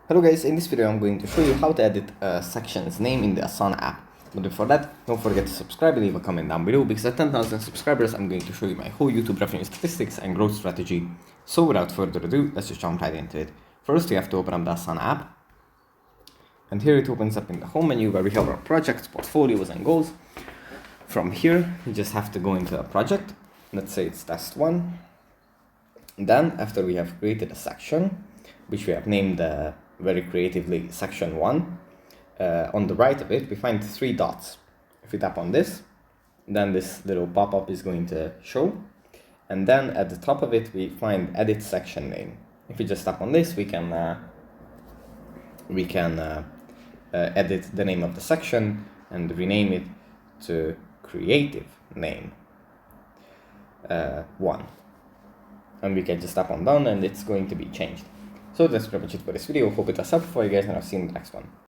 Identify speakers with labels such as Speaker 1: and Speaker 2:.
Speaker 1: Hello guys, in this video I'm going to show you how to edit a section's name in the Asana app. But before that, don't forget to subscribe and leave a comment down below, because at 10,000 subscribers I'm going to show you my whole YouTube revenue statistics and growth strategy. So without further ado, let's just jump right into it. First we have to open up the Asana app. And here it opens up in the home menu where we have our projects, portfolios and goals. From here, you just have to go into a project. Let's say it's test 1. Then after we have created a section, which we have named very creatively section 1, on the right of it we find 3 dots. If we tap on this, then this little pop-up is going to show, and then at the top of it we find edit section name. If we just tap on this, we can edit the name of the section and rename it to creative name 1, and we can just tap on done and it's going to be changed. So that's pretty much it for this video. Hope it was helpful for you guys, and I'll see you in the next one.